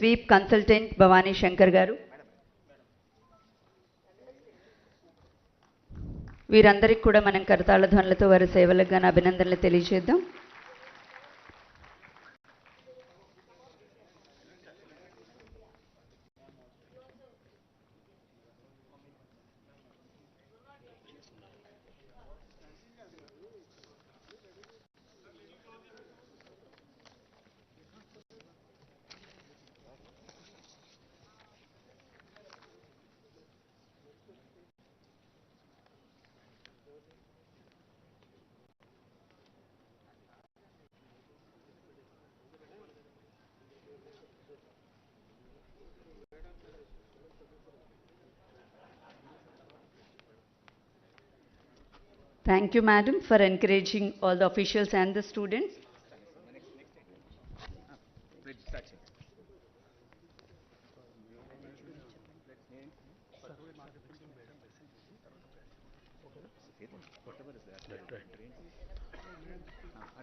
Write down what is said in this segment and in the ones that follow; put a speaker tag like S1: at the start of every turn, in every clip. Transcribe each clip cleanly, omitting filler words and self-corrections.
S1: Sweep consultant Bhavani Shankar గారు. వీరందరికీ కూడా మనం కరతాళ ధ్వనులతో వారి సేవలకు గాను అభినందనలు తెలియజేద్దాం. Thank you, madam, for encouraging all the officials and the students.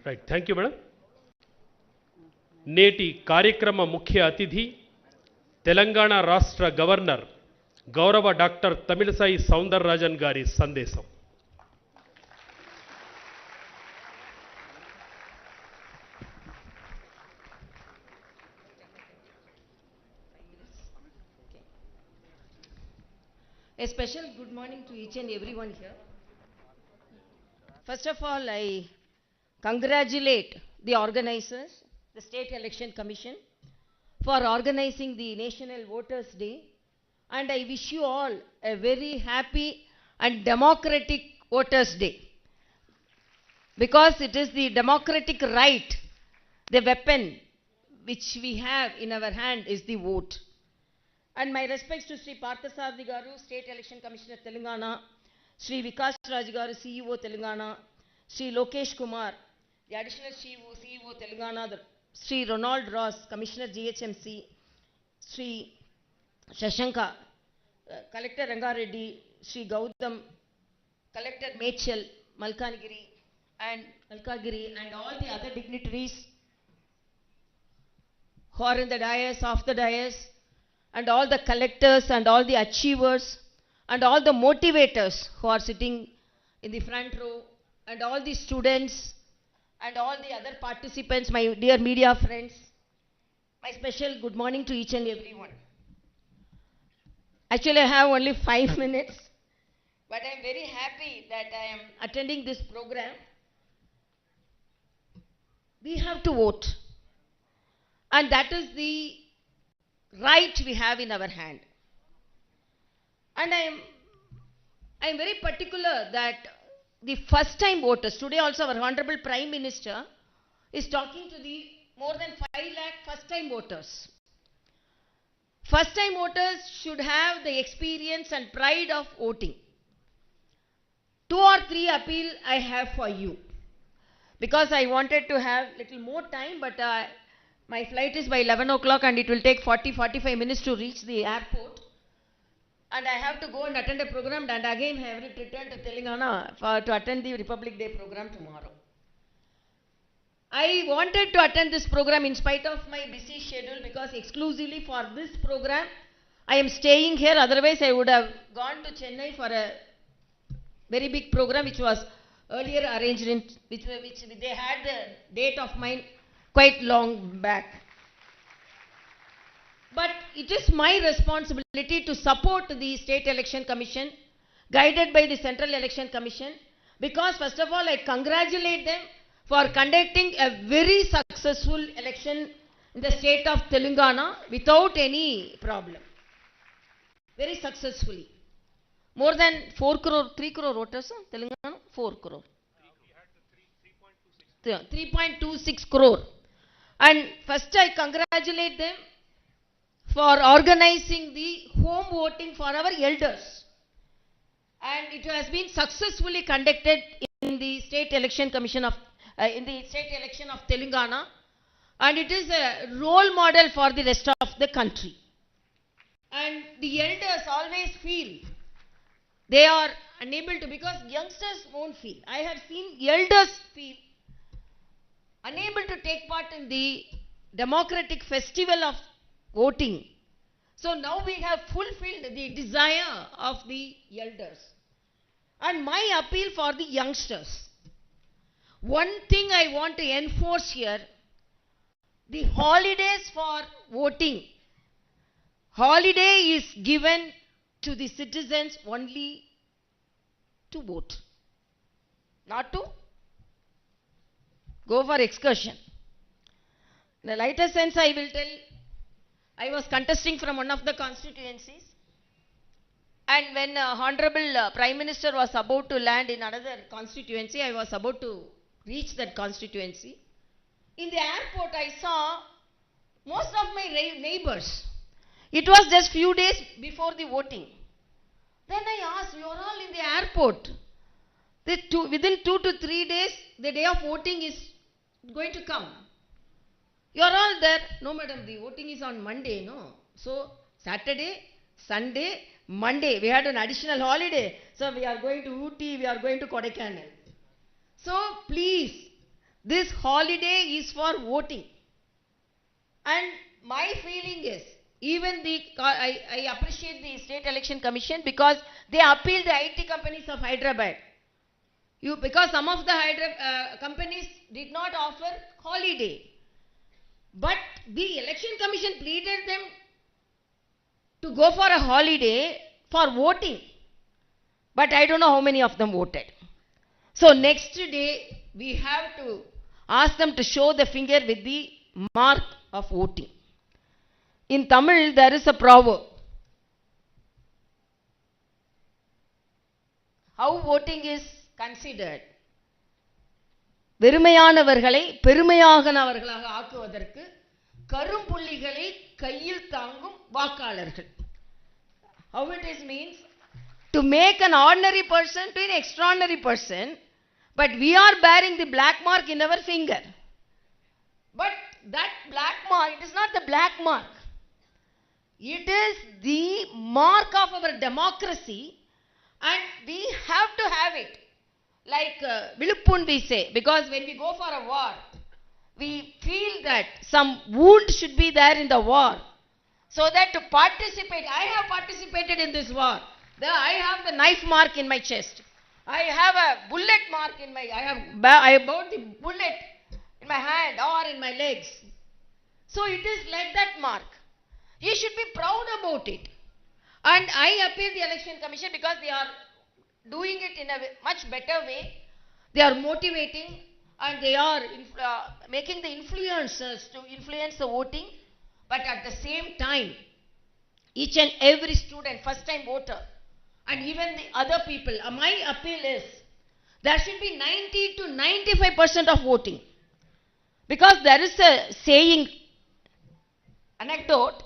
S2: Right. Thank you, madam. నేటి కార్యక్రమ ముఖ్య అతిథి తెలంగాణ రాష్ట్ర గవర్నర్ గౌరవ డాక్టర్ తమిళసై సౌందరరాజన్ గారి సందేశం.
S3: A special good morning to each and everyone here. First of all, I congratulate the organizers, the State Election Commission, for organizing the National Voters Day, and I wish you all a very happy and democratic Voters Day, because it is the democratic right, the weapon which we have in our hand is the vote. And my respects to Sri Parthasarathi Garu, State Election Commissioner Telangana, Sri Vikas Raj Garu, CEO Telangana, Sri Lokesh Kumar, the Additional CEO Telangana, Sri Ronald Ross, Commissioner GHMC, Sri Shashanka, Collector Rangareddy, Sri Gautam, Collector Mechal, Malkagiri, and all the other dignitaries who are in the dais, off the dais, and all the collectors and all the achievers and all the motivators who are sitting in the front row, and all the students and all the other participants, my dear media friends, my special good morning to each and everyone. Actually, I have only 5 minutes, but I am very happy that I am attending this program. We have to vote, and that is the right we have in our hand. And I am very particular that the first time voters, today also our Honorable Prime Minister is talking to the more than 5 lakh first time voters. First time voters should have the experience and pride of voting. 2 or 3 appeal I have for you, because I wanted to have little more time, but my flight is by 11 o'clock and it will take 40-45 minutes to reach the airport. And I have to go and attend a program, and again I have to return to Telangana to attend the Republic Day program tomorrow. I wanted to attend this program in spite of my busy schedule, because exclusively for this program I am staying here. Otherwise I would have gone to Chennai for a very big program which was earlier arranged in which they had the date of mine quite long back. But it is my responsibility to support the State Election Commission, guided by the Central Election Commission, because first of all I congratulate them for conducting a very successful election in the state of Telangana without any problem. Very successfully. More than 3 crore voters, Telangana, 4 crore. 3.26 crore. And first I congratulate them for organizing the home voting for our elders. And it has been successfully conducted in the State Election Commission of Telangana. And it is a role model for the rest of the country. And the elders always feel they are unable to, because youngsters won't feel. I have seen elders feel unable to take part in the democratic festival of voting. So now we have fulfilled the desire of the elders. And my appeal for the youngsters. One thing I want to enforce here, the holidays for voting. Holiday is given to the citizens only to vote, not to go for excursion. In the lighter sense, I will tell, I was contesting from one of the constituencies, and when Honorable Prime Minister was about to land in another constituency, I was about to reach that constituency. In the airport, I saw most of my neighbors. It was just few days before the voting. Then I asked, you are all in the airport. Within 2 to 3 days, the day of voting is going to come. You are all there. No, madam, the voting is on Monday, no. So, Saturday, Sunday, Monday, we had an additional holiday. So, we are going to Ooty, we are going to Kodaikanal. So, please, this holiday is for voting. And my feeling is, even I appreciate the State Election Commission because they appealed the IT companies of Hyderabad. Because some of the companies did not offer holiday. But the Election Commission pleaded them to go for a holiday for voting. But I don't know how many of them voted. So next day, we have to ask them to show the finger with the mark of voting. In Tamil, there is a proverb. How voting is considered? வெறுமையானவர்களை பெருமையானவர்களாக ஆக்குவதற்கு கரும்புள்ளிகளை கையில் தாங்கும் வாக்காளர்கள். How it is means to make an ordinary person to an extraordinary person, but we are bearing the black mark in our finger. But that black mark, it is not the black mark. It is the mark of our democracy, and we have to have it. Like Viluppun we say, because when we go for a war, we feel that some wound should be there in the war. So that to participate, I have participated in this war. I have the knife mark in my chest. I have a bullet mark in my, I bought the bullet in my hand or in my legs. So it is like that mark. You should be proud about it. And I appeal the Election Commission because they are doing it in a much better way. They are motivating and they are making the influencers to influence the voting. But at the same time, each and every student, first time voter, and even the other people, my appeal is, there should be 90 to 95% of voting. Because there is a saying, anecdote,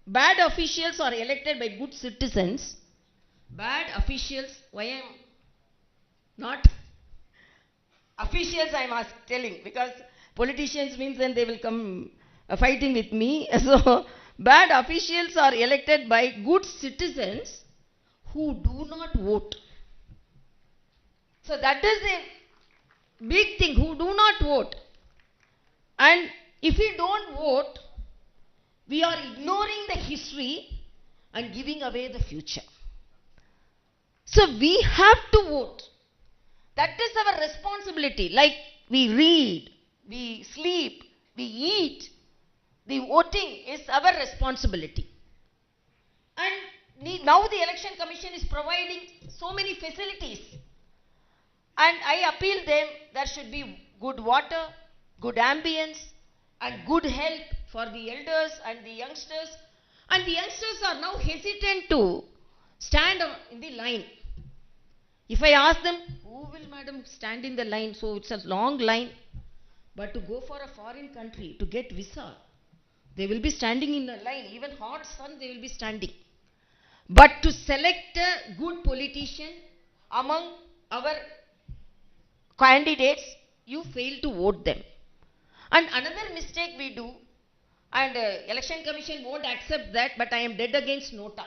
S3: bad officials are elected by good citizens. Bad officials, why I am not officials I am telling, because politicians means then they will come fighting with me. So, bad officials are elected by good citizens who do not vote. So, that is a big thing, who do not vote. And if we don't vote, we are ignoring the history and giving away the future. So we have to vote. That is our responsibility. Like we read, we sleep, we eat. The voting is our responsibility. And now the Election Commission is providing so many facilities. And I appeal them, there should be good water, good ambience, and good help for the elders and the youngsters. And the youngsters are now hesitant to stand in the line. If I ask them, who will madam stand in the line? So it's a long line. But to go for a foreign country, to get visa, they will be standing in a line. Even hot sun, they will be standing. But to select a good politician among our candidates, you fail to vote them. And another mistake we do, and Election Commission won't accept that, but I am dead against Nota.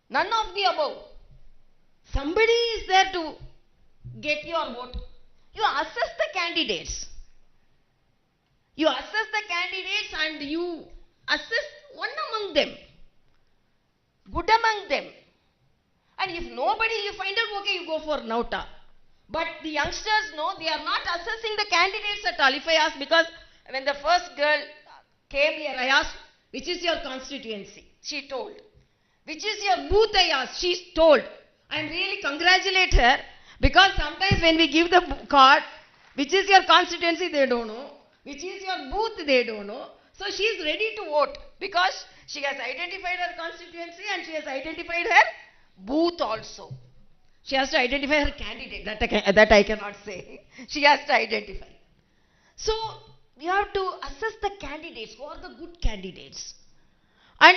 S3: None of the above. Somebody is there to get your vote. You assess the candidates. You assess the candidates and you assess one among them, good among them. And if nobody you find out, okay, you go for Nauta. But the youngsters know they are not assessing the candidates at all. If I ask, because when the first girl came here, I asked, which is your constituency? She told. Which is your booth? I asked. She told. I really congratulate her, because sometimes when we give the card, which is your constituency, they don't know. Which is your booth, they don't know. So she is ready to vote, because she has identified her constituency and she has identified her booth also. She has to identify her candidate. That I cannot say. She has to identify. So we have to assess the candidates. Who are the good candidates? And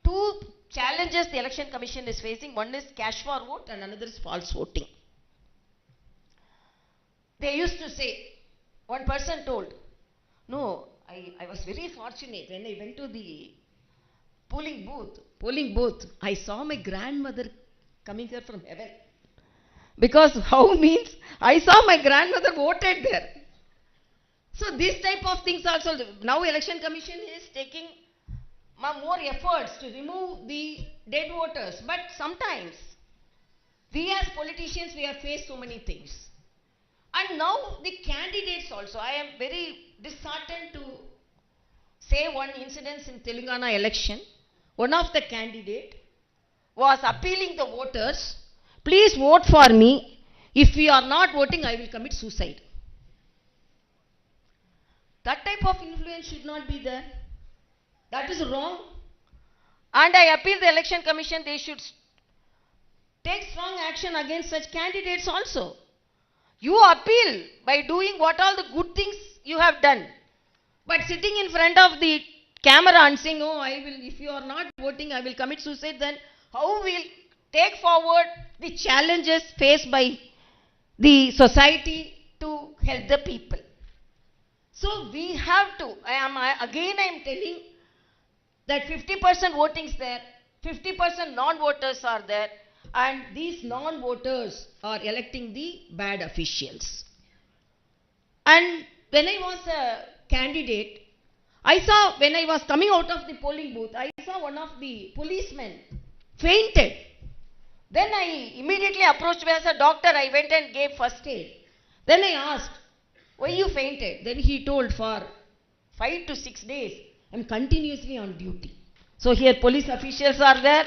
S3: two challenges the Election Commission is facing. One is cash for vote and another is false voting. They used to say, one person told, no, I was very fortunate when I went to the polling booth, I saw my grandmother coming here from heaven. Because how means, I saw my grandmother voted there. So this type of things also, now Election Commission is taking more efforts to remove the dead voters. But sometimes, we as politicians, we have faced so many things. And now the candidates also, I am very disheartened to say one incident in Telangana election. One of the candidate was appealing the voters, please vote for me. If you are not voting, I will commit suicide. That type of influence should not be there. That is wrong. And I appeal the Election Commission, they should take strong action against such candidates also. You appeal by doing what all the good things you have done. But sitting in front of the camera and saying, oh, I will, if you are not voting, I will commit suicide, then how will take forward the challenges faced by the society to help the people? So we have to, I am telling that 50% voting is there, 50% non-voters are there, and these non-voters are electing the bad officials. And when I was a candidate, I saw, when I was coming out of the polling booth, I saw one of the policemen fainted. Then I immediately approached me as a doctor. I went and gave first aid. Then I asked, why you fainted? Then he told, for 5 to 6 days, I am continuously on duty. So here police officials are there.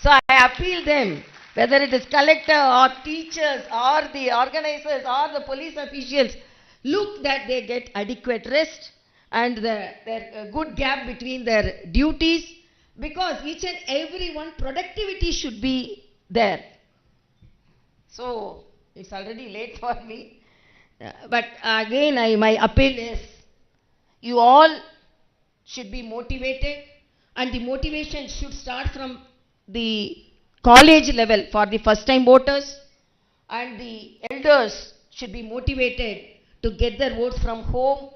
S3: So I appeal them, whether it is collector or teachers or the organizers or the police officials, look that they get adequate rest and there good gap between their duties, because each and every one productivity should be there. So it's already late for me. But again, my appeal is, you all should be motivated, and the motivation should start from the college level for the first time voters, and the elders should be motivated to get their votes from home,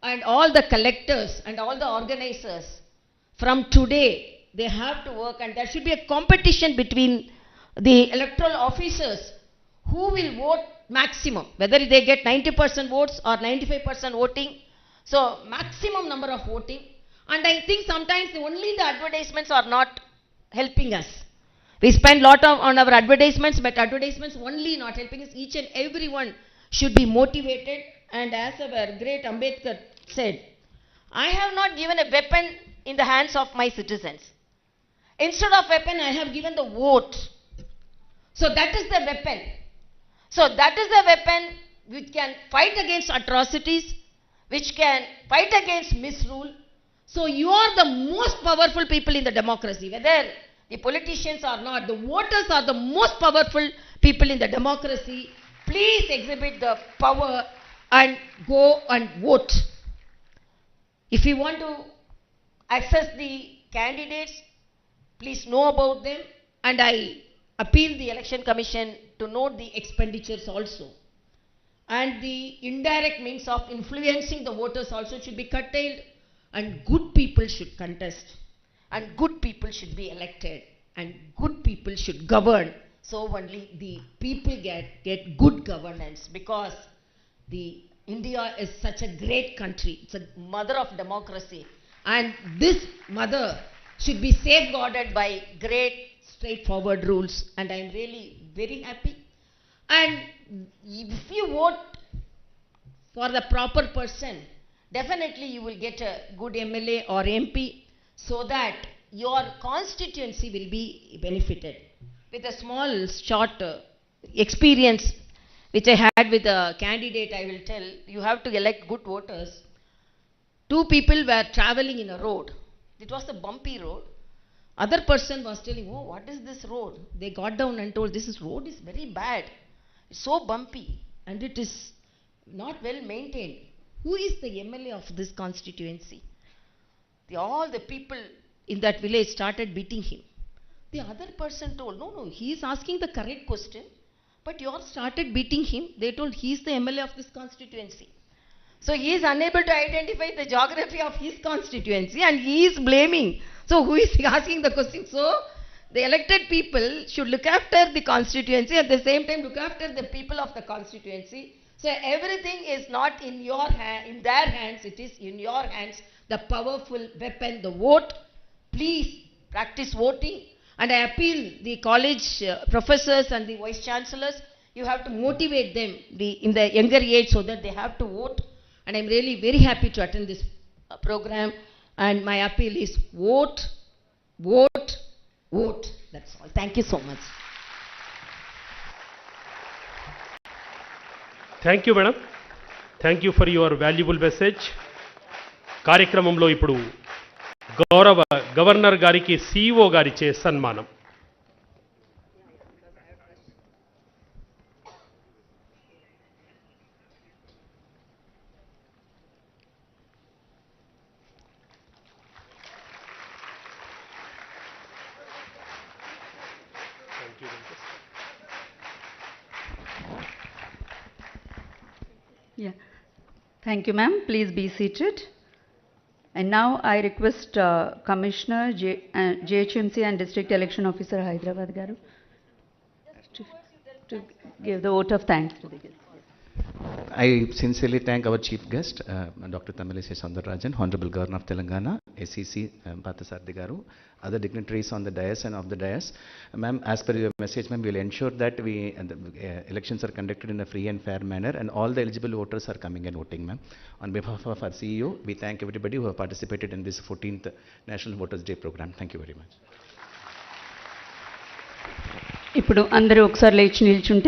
S3: and all the collectors and all the organizers from today, they have to work, and there should be a competition between the electoral officers who will vote maximum, whether they get 90% votes or 95% voting. So maximum number of voting. And I think sometimes only the advertisements are not helping us. We spend lot on our advertisements, but advertisements only not helping us. Each and everyone should be motivated. And as our great Ambedkar said, I have not given a weapon in the hands of my citizens. Instead of weapon, I have given the vote. So that is the weapon. So that is the weapon which can fight against atrocities, which can fight against misrule. So you are the most powerful people in the democracy. Whether the politicians or not, the voters are the most powerful people in the democracy. Please exhibit the power and go and vote. If you want to access the candidates, please know about them. And I appeal the Election Commission to note the expenditures also. And the indirect means of influencing the voters also should be curtailed, and good people should contest, and good people should be elected, and good people should govern. So only the people get good governance, because the India is such a great country. It's a mother of democracy. And this mother should be safeguarded by great straightforward rules. And I am really very happy. And if you vote for the proper person, definitely you will get a good MLA or MP so that your constituency will be benefited. With a small short experience which I had with a candidate, I will tell, you have to elect good voters. Two people were traveling in a road. It was a bumpy road. Other person was telling, oh, what is this road? They got down and told, this road is very bad. It's so bumpy and it is not well maintained. Who is the MLA of this constituency? All the people in that village started beating him. The other person told, no, he is asking the correct question, but you all started beating him. They told he is the MLA of this constituency. So he is unable to identify the geography of his constituency and he is blaming. So who is asking the question? So the elected people should look after the constituency, at the same time look after the people of the constituency. So everything is not in in their hands, it is in your hands, the powerful weapon, the vote. Please practice voting. And I appeal the college professors and the vice chancellors, you have to motivate them in the younger age so that they have to vote. And I am really very happy to attend this program. And my appeal is vote, vote, vote. That's all. Thank you so much.
S2: Thank you madam. Thank you for your valuable message. కార్యక్రమంలో ఇప్పుడు గౌరవ governor గారికి CEO గారిచే సన్మానం.
S1: Yeah. Thank you, ma'am. Please be seated. And now I request Commissioner JHMC and District Election Officer Hyderabad Garu to give the vote of thanks to the guest.
S4: I sincerely thank our chief guest, Dr. Tamilisai Soundararajan, Honorable Governor of Telangana, SEC Pathasarthi Garu, other dignitaries on the dais and off the dais. Ma'am, as per your message, ma'am, we will ensure that the elections are conducted in a free and fair manner and all the eligible voters are coming and voting, ma'am. On behalf of our CEO, we thank everybody who have participated in this 14th National Voters Day program. Thank you very much.
S1: ఇప్పుడు అందరూ ఒకసారి లేచి నిల్చుంటే